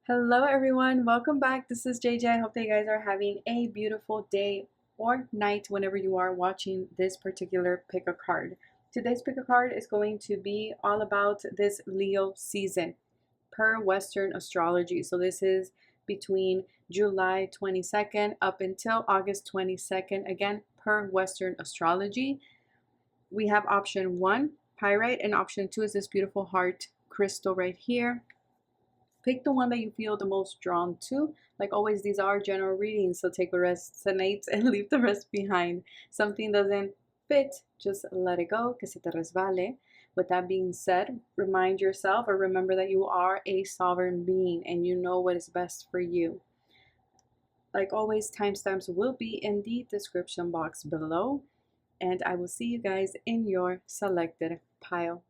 Hello everyone, welcome back. This is JJ. I hope that you guys are having a beautiful day or night whenever you are watching this particular pick a card. Today's pick a card is going to be all about this Leo season per Western astrology. So this is between July 22nd up until August 22nd, again per Western astrology. We have option 1, pyrite, and option 2 is this beautiful heart crystal right here. Pick the one that you feel the most drawn to. Like always, these are general readings, so take what resonates and leave the rest behind. Something doesn't fit, just let it go, que se te resbale. With that being said, remind yourself or remember that you are a sovereign being and you know what is best for you. Like always, timestamps will be in the description box below, and I will see you guys in your selected pile.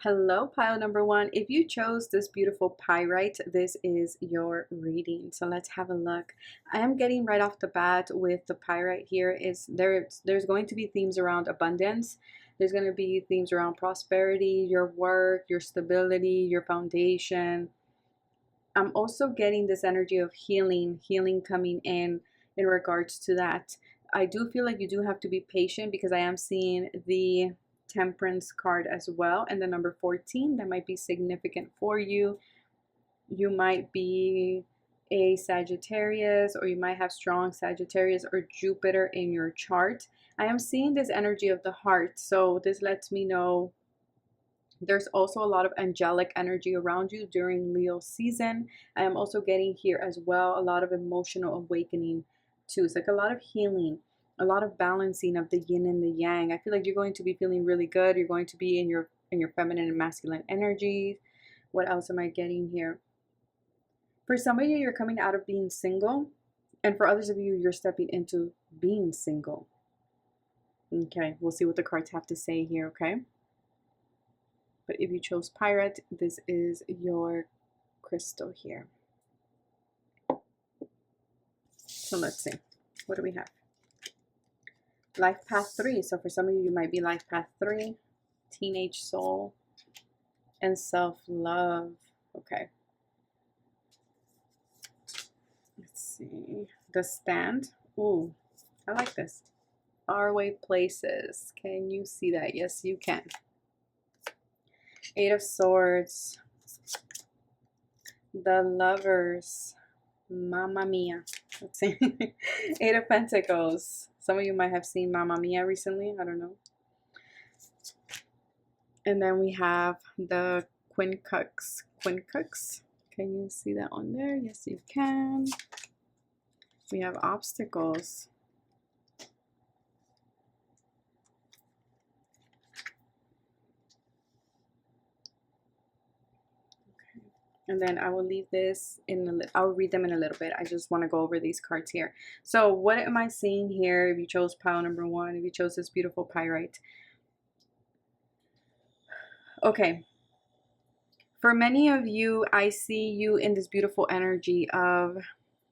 Hello, pile number 1. If you chose this beautiful pyrite, this is your reading. So let's have a look. I am getting right off the bat with the pyrite here is there's going to be themes around abundance. There's going to be themes around prosperity, your work, your stability, your foundation. I'm also getting this energy of healing coming in regards to that. I do feel like you do have to be patient because I am seeing the Temperance card as well, and the number 14 that might be significant for you. You might be a Sagittarius, or you might have strong Sagittarius or Jupiter in your chart. I am seeing this energy of the heart, so this lets me know there's also a lot of angelic energy around you during Leo season. I am also getting here as well a lot of emotional awakening too. It's like a lot of healing, a lot of balancing of the yin and the yang. I feel like you're going to be feeling really good. You're going to be in your feminine and masculine energy. What else am I getting here? For some of you, you're coming out of being single, and for others of you, you're stepping into being single. Okay, we'll see what the cards have to say here, okay? But if you chose Pirate, this is your crystal here. So let's see. What do we have? Life Path 3. So for some of you, you might be Life Path 3, Teenage Soul, and Self-Love. Okay. Let's see. The Stand. Ooh, I like this. Faraway Places. Can you see that? Yes, you can. Eight of Swords. The Lovers. Mamma Mia. Let's see. Eight of Pentacles. Some of you might have seen Mamma Mia recently. I don't know. And then we have the Quincux. Quincux. Can you see that on there? Yes, you can. We have Obstacles. And then I will leave this I'll read them in a little bit. I just want to go over these cards here. So what am I seeing here? If you chose pile number 1, if you chose this beautiful pyrite. Okay. For many of you, I see you in this beautiful energy of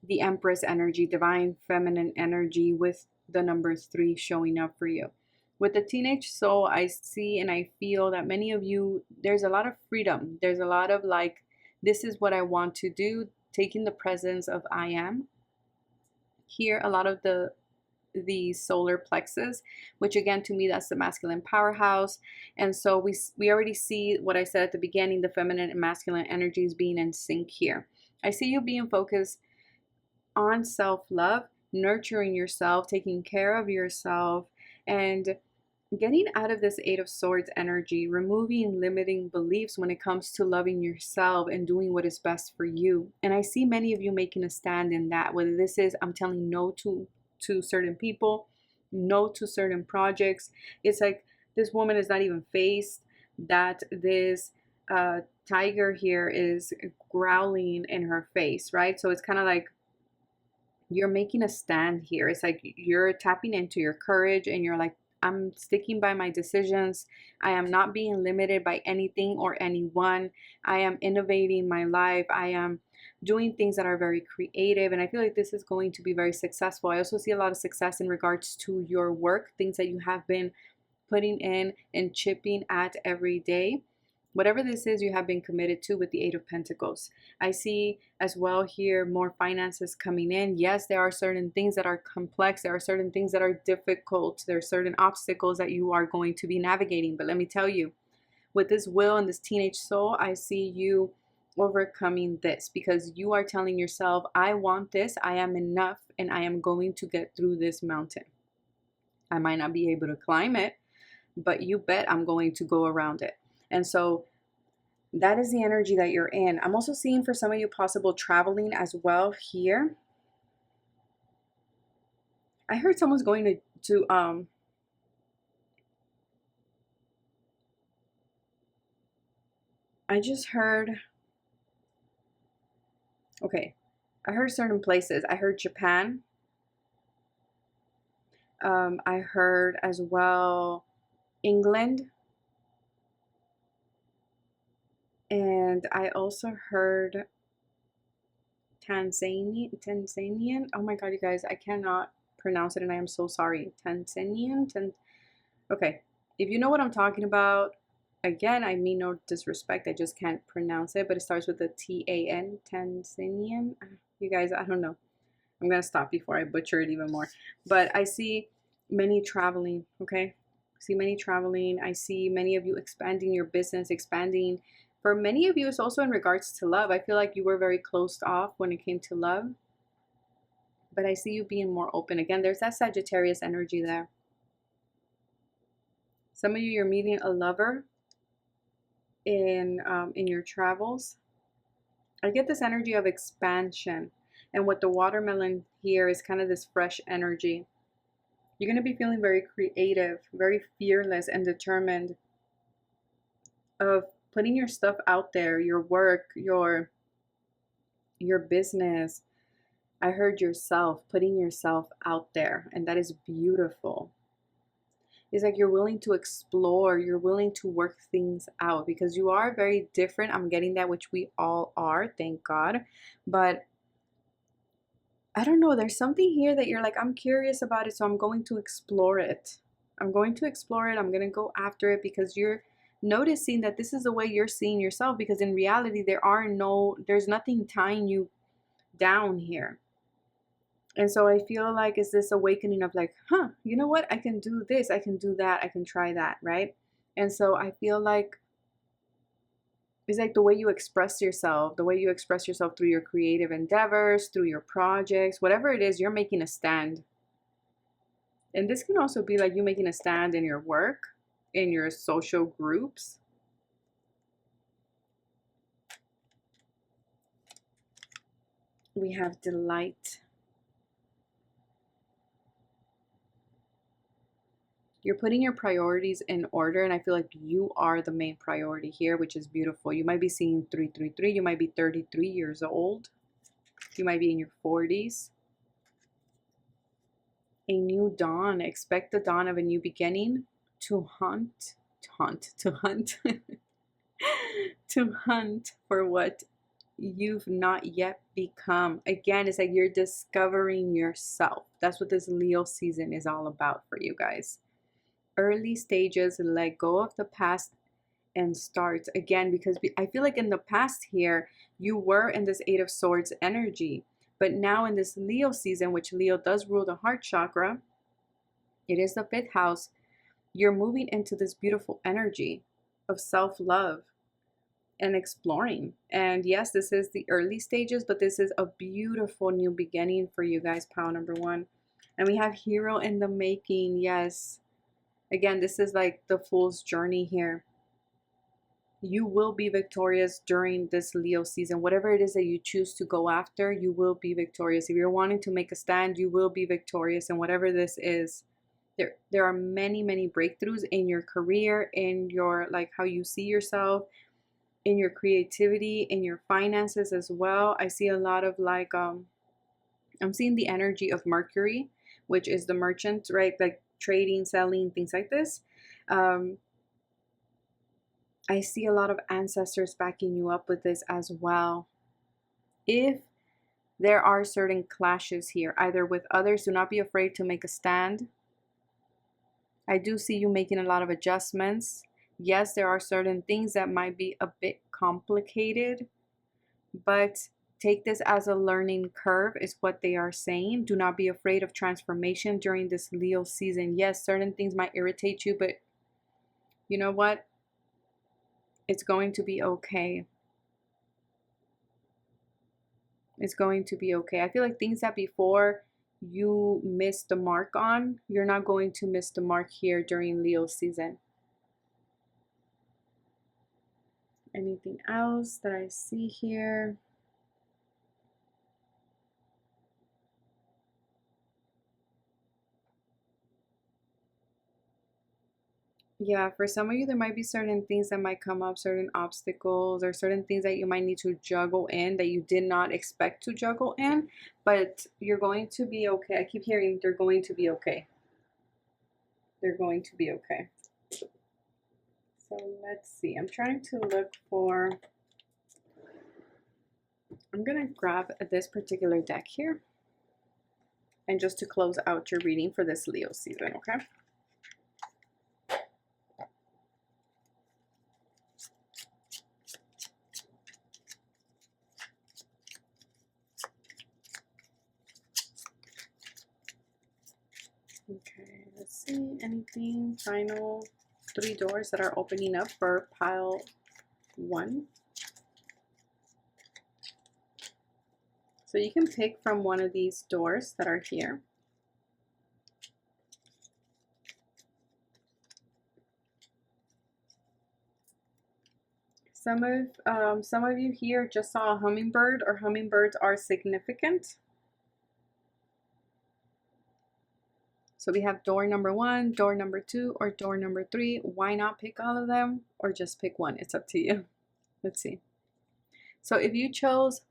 the Empress energy, divine feminine energy, with the number 3 showing up for you. With the Teenage Soul, I see and I feel that many of you, there's a lot of freedom. There's a lot of like, this is what I want to do, taking the presence of I am. Here, a lot of the solar plexus, which again, to me, that's the masculine powerhouse. And so we already see what I said at the beginning, the feminine and masculine energies being in sync here. I see you being focused on self-love, nurturing yourself, taking care of yourself, and getting out of this Eight of Swords energy, removing limiting beliefs when it comes to loving yourself and doing what is best for you. And I see many of you making a stand in that, whether this is I'm telling no to certain people, no to certain projects. It's like this woman is not even faced that this tiger here is growling in her face, right? So it's kind of like you're making a stand here. It's like you're tapping into your courage and you're like, I'm sticking by my decisions. I am not being limited by anything or anyone. I am innovating my life. I am doing things that are very creative. And I feel like this is going to be very successful. I also see a lot of success in regards to your work, things that you have been putting in and chipping at every day. Whatever this is, you have been committed to with the Eight of Pentacles. I see as well here more finances coming in. Yes, there are certain things that are complex. There are certain things that are difficult. There are certain obstacles that you are going to be navigating. But let me tell you, with this will and this teenage soul, I see you overcoming this because you are telling yourself, I want this, I am enough, and I am going to get through this mountain. I might not be able to climb it, but you bet I'm going to go around it. And so that is the energy that you're in. I'm also seeing for some of you possible traveling as well here. I heard someone's going to I just heard, okay, I heard certain places. I heard Japan. I heard as well England. And I also heard Tanzanian. Oh my God, you guys, I cannot pronounce it and I am so sorry. Okay, if you know what I'm talking about, again, I mean no disrespect, I just can't pronounce it, but it starts with a T-A-N, Tanzanian. You guys, I don't know. I'm gonna stop before I butcher it even more. But I see many traveling, okay? I see many traveling. I see many of you expanding your business, expanding. For many of you, it's also in regards to love. I feel like you were very closed off when it came to love. But I see you being more open. Again, there's that Sagittarius energy there. Some of you, you're meeting a lover in your travels. I get this energy of expansion. And with the watermelon here is kind of this fresh energy. You're going to be feeling very creative, very fearless and determined of putting your stuff out there, your work, your business. I heard yourself, putting yourself out there, and that is beautiful. It's like you're willing to explore, you're willing to work things out because you are very different. I'm getting that, which we all are, thank God. But I don't know, there's something here that you're like, I'm curious about it, so I'm going to explore it. I'm going to explore it. I'm going to go after it because you're noticing that this is the way you're seeing yourself, because in reality, there's nothing tying you down here. And so I feel like it's this awakening of like, you know what? I can do this. I can do that. I can try that, right? And so I feel like it's like the way you express yourself through your creative endeavors, through your projects, whatever it is, you're making a stand. And this can also be like you making a stand in your work, in your social groups. We have delight. You're putting your priorities in order, and I feel like you are the main priority here, which is beautiful. You might be seeing 333. You might be 33 years old. You might be in your 40s. A new dawn. Expect the dawn of a new beginning to hunt to hunt for what you've not yet become. Again, it's like you're discovering yourself. That's what this Leo season is all about for you guys. Early stages, let go of the past and start again, because I feel like in the past here, you were in this Eight of Swords energy. But now in this Leo season, which Leo does rule the heart chakra, it is the 5th house, you're moving into this beautiful energy of self-love and exploring. And yes, this is the early stages, but this is a beautiful new beginning for you guys, pile number 1. And we have hero in the making. Yes. Again, this is like the fool's journey here. You will be victorious during this Leo season. Whatever it is that you choose to go after, you will be victorious. If you're wanting to make a stand, you will be victorious. And whatever this is, there are many, many breakthroughs in your career, in your, like, how you see yourself, in your creativity, in your finances as well. I see a lot of like, I'm seeing the energy of Mercury, which is the merchant, right? Like trading, selling, things like this. I see a lot of ancestors backing you up with this as well. If there are certain clashes here, either with others, do not be afraid to make a stand. I do see you making a lot of adjustments, Yes, there are certain things that might be a bit complicated, but take this as a learning curve is what they are saying. Do not be afraid of transformation during this Leo season. Yes, certain things might irritate you, but you know what? It's going to be okay. It's going to be okay. I feel like things that before you missed the mark on, you're not going to miss the mark here during Leo season. Anything else that I see here? Yeah, for some of you, there might be certain things that might come up, certain obstacles, or certain things that you might need to juggle in that you did not expect to juggle in, but you're going to be okay. I keep hearing they're going to be okay. They're going to be okay. So let's see. I'm trying to look for, I'm going to grab this particular deck here. And just to close out your reading for this Leo season, okay? Okay, let's see. Anything final 3 doors that are opening up for pile 1. So you can pick from one of these doors that are here. Some of you here just saw a hummingbird, or hummingbirds are significant. So we have door number 1, door number 2, or door number 3. Why not pick all of them, or just pick one? It's up to you. Let's see. So if you chose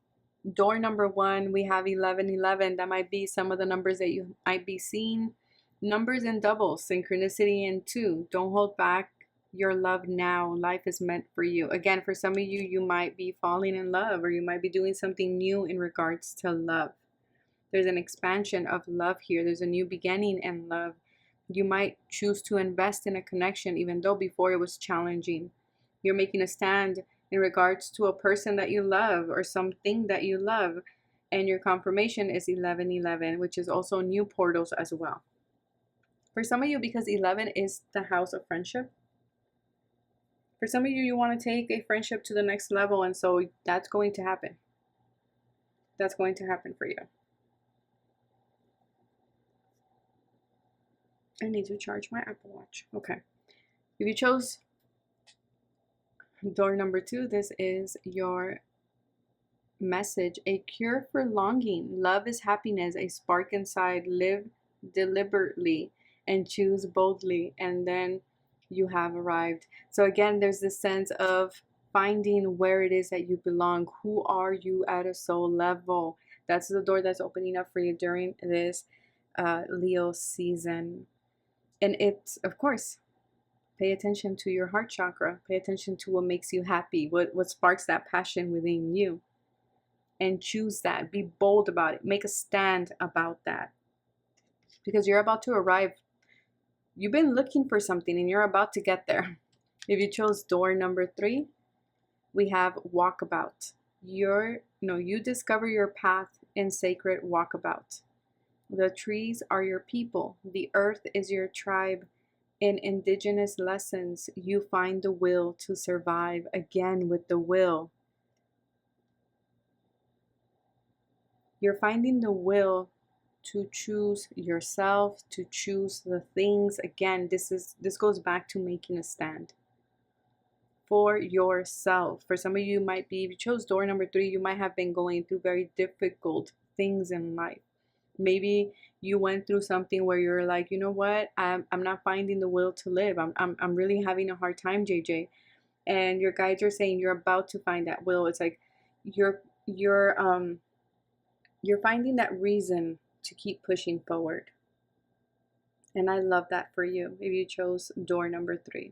door number 1, we have 1111. That might be some of the numbers that you might be seeing. Numbers in doubles, synchronicity in 2. Don't hold back your love now. Life is meant for you. Again, for some of you, you might be falling in love, or you might be doing something new in regards to love. There's an expansion of love here. There's a new beginning in love. You might choose to invest in a connection, even though before it was challenging. You're making a stand in regards to a person that you love, or something that you love. And your confirmation is 1111, which is also new portals as well. For some of you, because 11 is the house of friendship, for some of you, you want to take a friendship to the next level, and so that's going to happen. That's going to happen for you. I need to charge my Apple Watch. Okay. If you chose door number 2, this is your message. A cure for longing. Love is happiness. A spark inside. Live deliberately and choose boldly. And then you have arrived. So again, there's this sense of finding where it is that you belong. Who are you at a soul level? That's the door that's opening up for you during this Leo season. And it's, of course, pay attention to your heart chakra. Pay attention to what makes you happy, what sparks that passion within you. And choose that. Be bold about it. Make a stand about that. Because you're about to arrive. You've been looking for something and you're about to get there. If you chose door number 3, we have walkabout. You discover your path in sacred walkabout. The trees are your people. The earth is your tribe. In indigenous lessons, you find the will to survive. Again, with the will. You're finding the will to choose yourself, to choose the things. Again, this goes back to making a stand for yourself. For some of you, might be, if you chose door number 3, you might have been going through very difficult things in life. Maybe you went through something where you're like, you know what, I'm not finding the will to live. I'm really having a hard time, JJ. And your guides are saying you're about to find that will. It's like you're finding that reason to keep pushing forward. And I love that for you if you chose door number 3.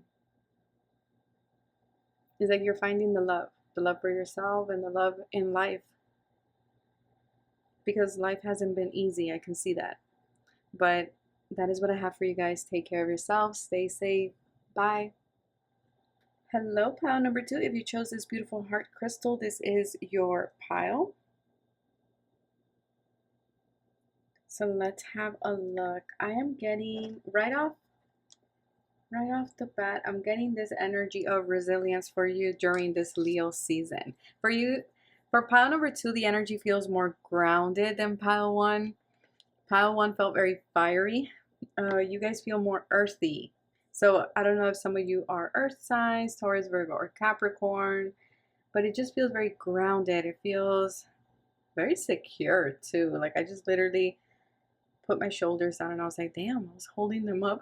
It's like you're finding the love for yourself and the love in life. Because life hasn't been easy, I can see that. But that is what I have for you guys. Take care of yourselves. Stay safe. Bye. Hello, pile number 2. If you chose this beautiful heart crystal, this is your pile. So let's have a look. I am getting right off the bat, I'm getting this energy of resilience for you during this Leo season. For pile number 2, the energy feels more grounded than pile 1. Pile 1 felt very fiery. You guys feel more earthy. So I don't know if some of you are earth signs, Taurus, Virgo, or Capricorn, but it just feels very grounded. It feels very secure too. Like I just literally put my shoulders down and I was like, damn, I was holding them up.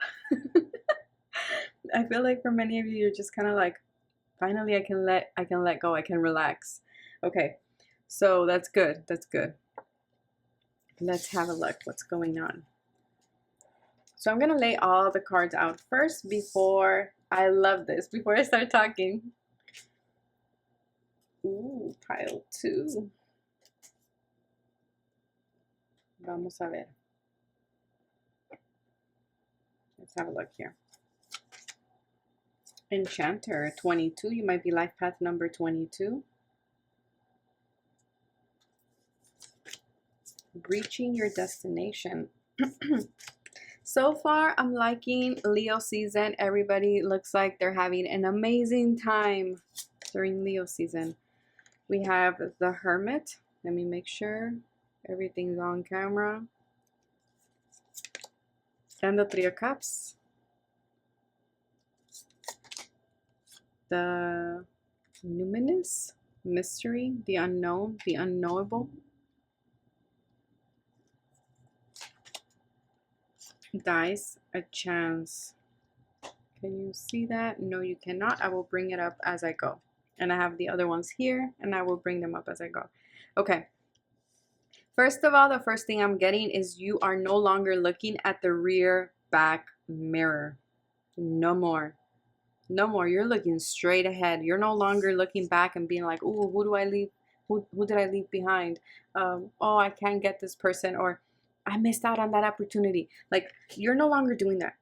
I feel like for many of you, you're just kind of like, finally I can let go, I can relax. Okay, so that's good. That's good. Let's have a look what's going on. So I'm gonna lay all the cards out first before I start talking. Ooh, pile 2. Vamos a ver. Let's have a look here. Enchanter 22. You might be life path number 22. Reaching your destination. So far, I'm liking Leo season. Everybody looks like they're having an amazing time during Leo season. We have the Hermit. Let me make sure everything's on camera. And the Three of Cups. The Numinous, Mystery, the Unknown, the Unknowable. Dice, a Chance. Can you see that? No, you cannot. I will bring it up as I go. And I have the other ones here, and I will bring them up as I go. Okay. First of all, the first thing I'm getting is you are no longer looking at the rear back mirror. No more. No more. You're looking straight ahead. You're no longer looking back and being like, "Ooh, who do I leave? Who did I leave behind? Oh, I can't get this person, or I missed out on that opportunity." Like, you're no longer doing that.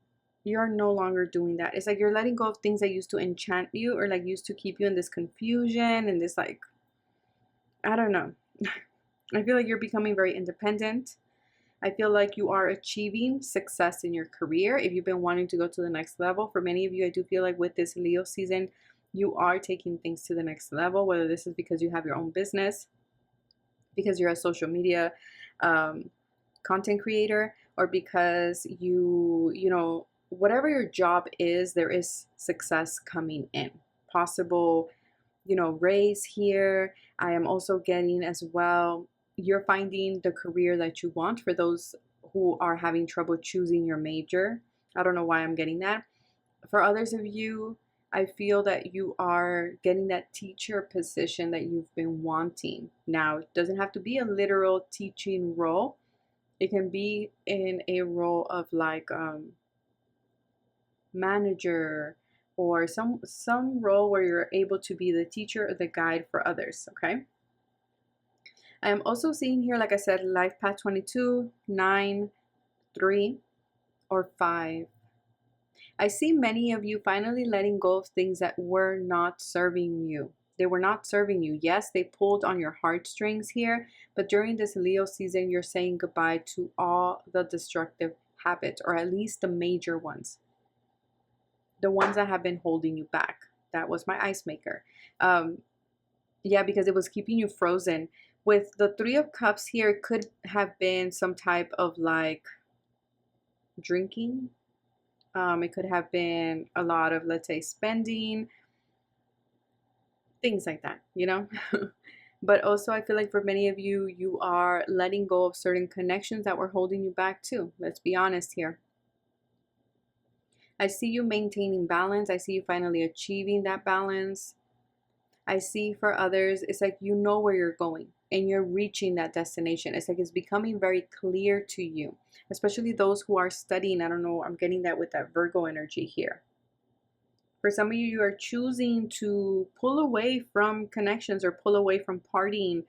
You're no longer doing that. It's like you're letting go of things that used to enchant you or like used to keep you in this confusion and this like, I don't know. I feel like you're becoming very independent. I feel like you are achieving success in your career. If you've been wanting to go to the next level, for many of you, I do feel like with this Leo season, you are taking things to the next level, whether this is because you have your own business, because you're a social media content creator, or because you know, whatever your job is, there is success coming in. Possible, you know, raise here. I am also getting as well, you're finding the career that you want for those who are having trouble choosing your major. I don't know why I'm getting that. For others of you, I feel that you are getting that teacher position that you've been wanting. Now, it doesn't have to be a literal teaching role. It can be in a role of like manager or some role where you're able to be the teacher or the guide for others, okay? I am also seeing here, like I said, life path 22, 9, 3, or 5. I see many of you finally letting go of things that were not serving you. They were not serving you. Yes, they pulled on your heartstrings here, but during this Leo season, you're saying goodbye to all the destructive habits, or at least the major ones. The ones that have been holding you back. That was my ice maker. Yeah, because it was keeping you frozen. With the Three of Cups here, it could have been some type of like drinking. It could have been a lot of, let's say, spending, things like that, you know? But also I feel like for many of you, you are letting go of certain connections that were holding you back too. Let's be honest here. I see you maintaining balance. I see you finally achieving that balance. I see for others, it's like you know where you're going and you're reaching that destination. It's like it's becoming very clear to you, especially those who are studying. I don't know, I'm getting that with that Virgo energy here. For some of you, you are choosing to pull away from connections or pull away from partying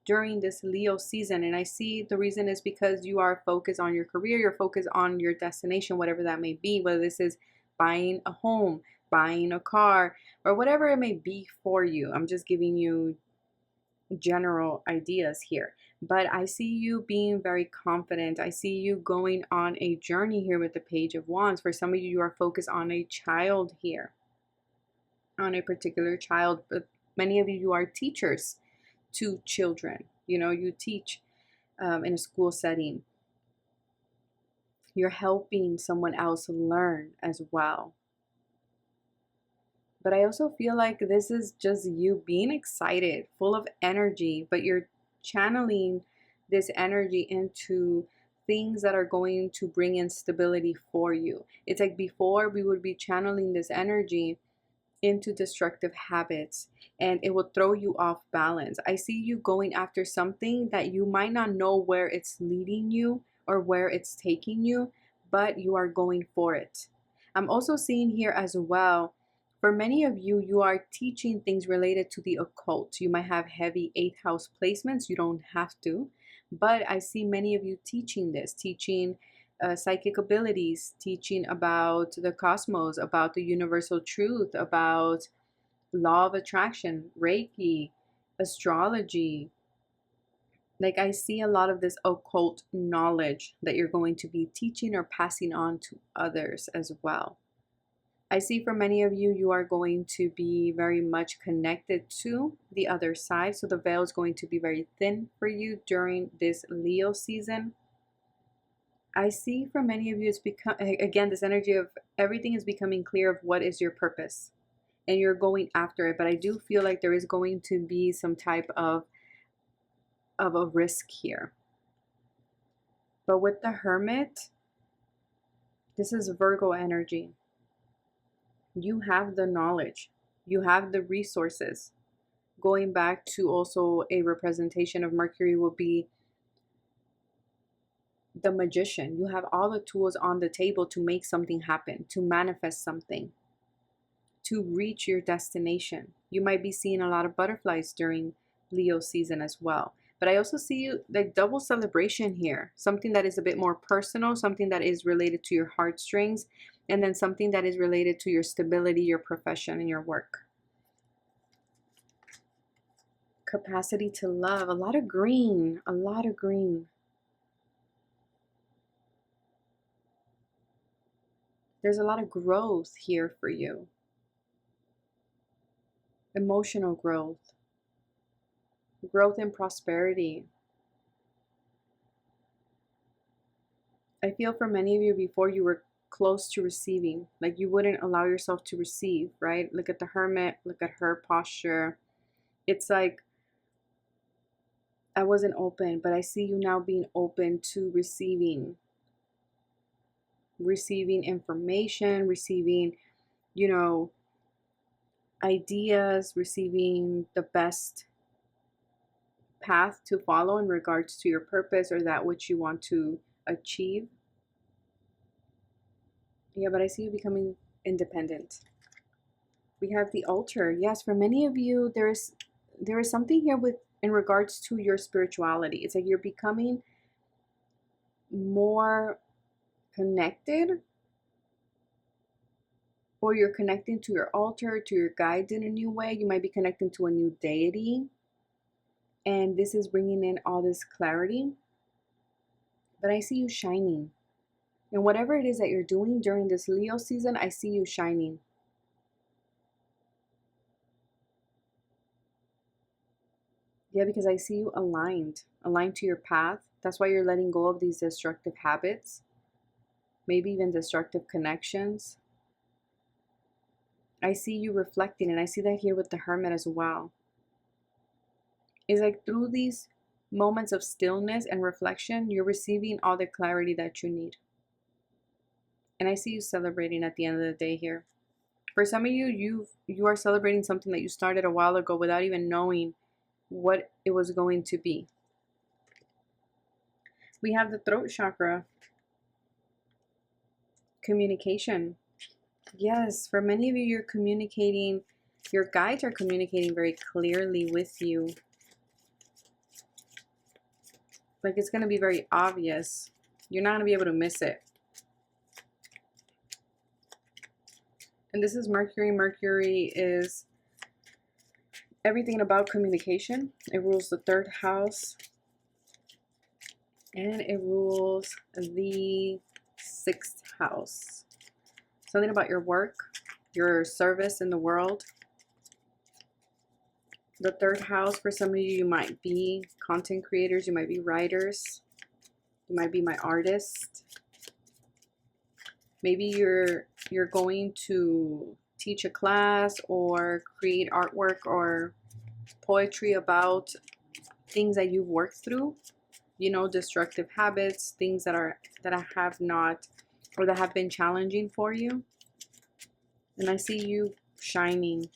during this Leo season. And I see the reason is because you are focused on your career, you're focused on your destination, whatever that may be, whether this is buying a home, buying a car, or whatever it may be for you. I'm just giving you general ideas here. But I see you being very confident. I see you going on a journey here with the Page of Wands. For some of you, you are focused on a child here, on a particular child. But many of you, you are teachers to children. You know, you teach in a school setting. You're helping someone else learn as well. But I also feel like this is just you being excited, full of energy, but you're channeling this energy into things that are going to bring in stability for you. It's like before we would be channeling this energy into destructive habits, and it will throw you off balance. I see you going after something that you might not know where it's leading you or where it's taking you, but you are going for it. I'm also seeing here as well, for many of you, you are teaching things related to the occult. You might have heavy 8th house placements. You don't have to, but I see many of you teaching this, teaching psychic abilities, teaching about the cosmos, about the universal truth, about law of attraction, Reiki, astrology. Like I see a lot of this occult knowledge that you're going to be teaching or passing on to others as well. I see for many of you, you are going to be very much connected to the other side. So the veil is going to be very thin for you during this Leo season. I see for many of you, it's become, again, this energy of everything is becoming clear of what is your purpose. And you're going after it. But I do feel like there is going to be some type of a risk here. But with the Hermit, this is Virgo energy. You have the knowledge, you have the resources. Going back to also a representation of Mercury will be the Magician. You have all the tools on the table to make something happen, to manifest something, to reach your destination. You might be seeing a lot of butterflies during Leo season as well. But I also see you like double celebration here. Something that is a bit more personal, something that is related to your heartstrings, and then something that is related to your stability, your profession, and your work. Capacity to love. A lot of green. A lot of green. There's a lot of growth here for you. Emotional growth. Growth and prosperity. I feel for many of you, before you were close to receiving, like you wouldn't allow yourself to receive, right? Look at the Hermit, look at her posture. It's like I wasn't open, but I see you now being open to receiving information, receiving, you know, ideas, receiving the best path to follow in regards to your purpose or that which you want to achieve. Yeah, but I see you becoming independent. We have the altar. Yes, for many of you, there is something here with in regards to your spirituality. It's like you're becoming more connected, or you're connecting to your altar, to your guides in a new way. You might be connecting to a new deity, and this is bringing in all this clarity. But I see you shining. And whatever it is that you're doing during this Leo season, I see you shining. Yeah, because I see you aligned to your path. That's why you're letting go of these destructive habits, maybe even destructive connections. I see you reflecting, and I see that here with the Hermit as well. It's like through these moments of stillness and reflection, you're receiving all the clarity that you need. And I see you celebrating at the end of the day here. For some of you, you are celebrating something that you started a while ago without even knowing what it was going to be. We have the throat chakra. Communication. Yes, for many of you, you're communicating, your guides are communicating very clearly with you. Like it's going to be very obvious. You're not going to be able to miss it. And this is Mercury. Mercury is everything about communication. It rules the 3rd house. And it rules the 6th house. Something about your work, your service in the world. The 3rd house, for some of you, you might be content creators, you might be writers, you might be my artist. Maybe you're going to teach a class or create artwork or poetry about things that you've worked through, you know, destructive habits, things that have not, or that have been challenging for you. And I see you shining.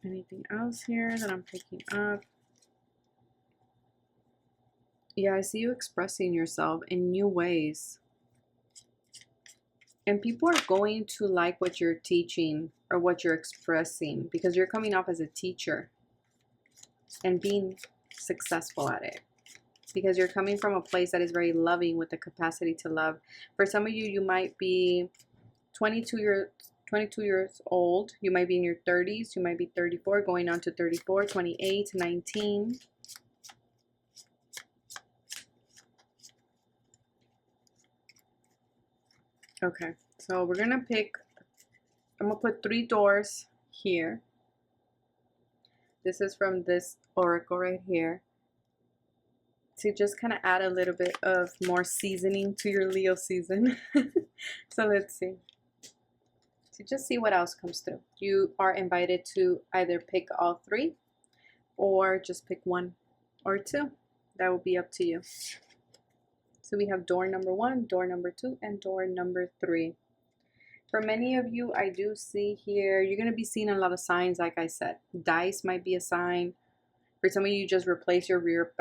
Anything else here that I'm picking up? Yeah, I see you expressing yourself in new ways. And people are going to like what you're teaching or what you're expressing, because you're coming off as a teacher and being successful at it. Because you're coming from a place that is very loving, with the capacity to love. For some of you, you might be 22 years old. You might be in your 30s. You might be 34, going on to 34, 28, 19. Okay, so we're going to pick, I'm going to put 3 doors here. This is from this oracle right here, to just kind of add a little bit of more seasoning to your Leo season. So let's see. To just see what else comes through. You are invited to either pick all 3 or just pick 1 or 2. That will be up to you. So we have door number 1, door number 2, and door number 3. For many of you, I do see here, you're going to be seeing a lot of signs, like I said. Dice might be a sign. For some of you, just replace your rear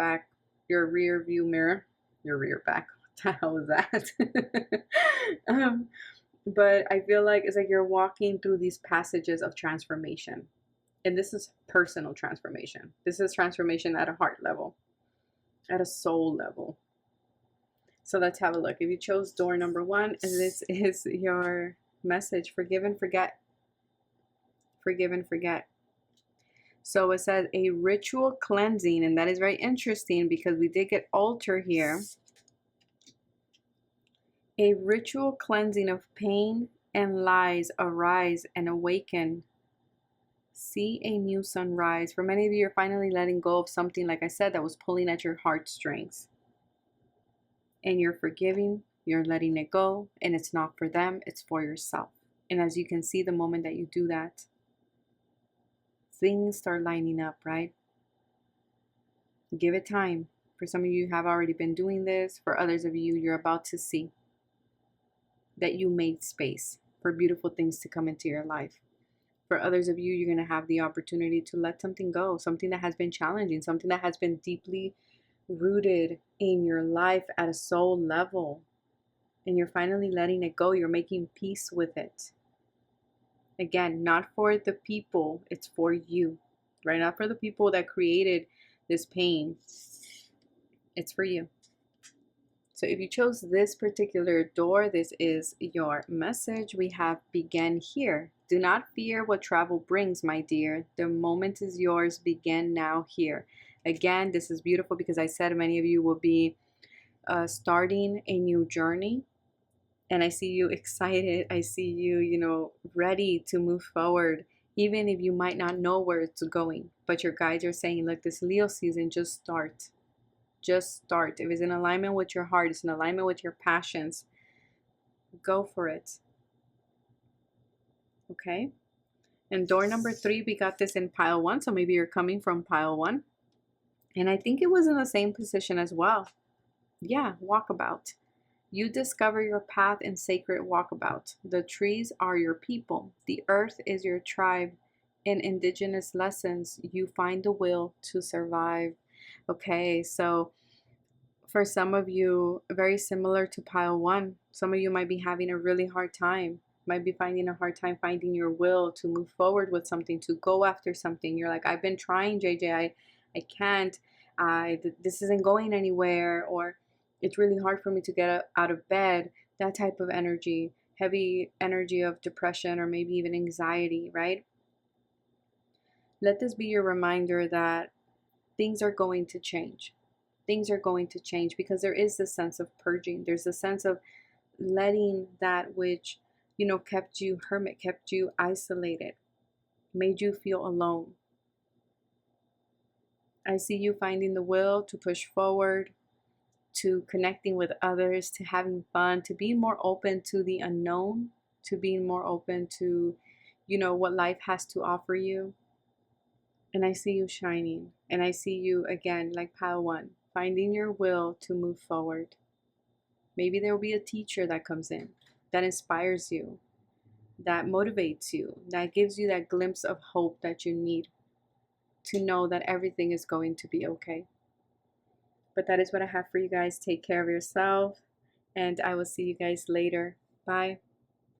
view mirror. Your rear back. What the hell is that? But I feel like it's like you're walking through these passages of transformation. And this is personal transformation. This is transformation at a heart level, at a soul level. So let's have a look. If you chose door number 1, this is your message. Forgive and forget. Forgive and forget. So it says a ritual cleansing, and that is very interesting because we did get altar here. A ritual cleansing of pain and lies, arise and awaken. See a new sunrise. For many of you, you're finally letting go of something, like I said, that was pulling at your heartstrings. And you're forgiving, you're letting it go, and it's not for them, it's for yourself. And as you can see, the moment that you do that, things start lining up, right? Give it time. For some of you have already been doing this. For others of you, you're about to see that you made space for beautiful things to come into your life. For others of you, you're going to have the opportunity to let something go, something that has been challenging, something that has been deeply rooted in your life at a soul level. And you're finally letting it go. You're making peace with it. Again, not for the people, it's for you, right? Not for the people that created this pain. It's for you. So if you chose this particular door, this is your message. We have begin here. Do not fear what travel brings, my dear. The moment is yours. Begin now here. Again, this is beautiful because I said many of you will be starting a new journey. And I see you excited. I see you, ready to move forward, even if you might not know where it's going. But your guides are saying, look, this Leo season, just start. Just start. If it's in alignment with your heart, it's in alignment with your passions, go for it. Okay? And door number 3, we got this in pile 1. So maybe you're coming from pile 1. And I think it was in the same position as well. Yeah, walkabout. You discover your path in sacred walkabout. The trees are your people. The earth is your tribe. In indigenous lessons, you find the will to survive. Okay, so for some of you, very similar to pile 1, some of you might be having a really hard time. Might be finding a hard time finding your will to move forward with something, to go after something. You're like, I've been trying, JJ. I can't. This isn't going anywhere. Or It's really hard for me to get out of bed. That type of energy, heavy energy of depression or maybe even anxiety, right? Let this be your reminder that things are going to change. Things are going to change because there is this sense of purging. There's a sense of letting that which, kept you hermit, kept you isolated, made you feel alone. I see you finding the will to push forward, to connecting with others, to having fun, to being more open to the unknown, to being more open to, what life has to offer you. And I see you shining. And I see you again, like pile one, finding your will to move forward. Maybe there will be a teacher that comes in that inspires you, that motivates you, that gives you that glimpse of hope that you need to know that everything is going to be okay. But that is what I have for you guys. Take care of yourself, and I will see you guys later. Bye.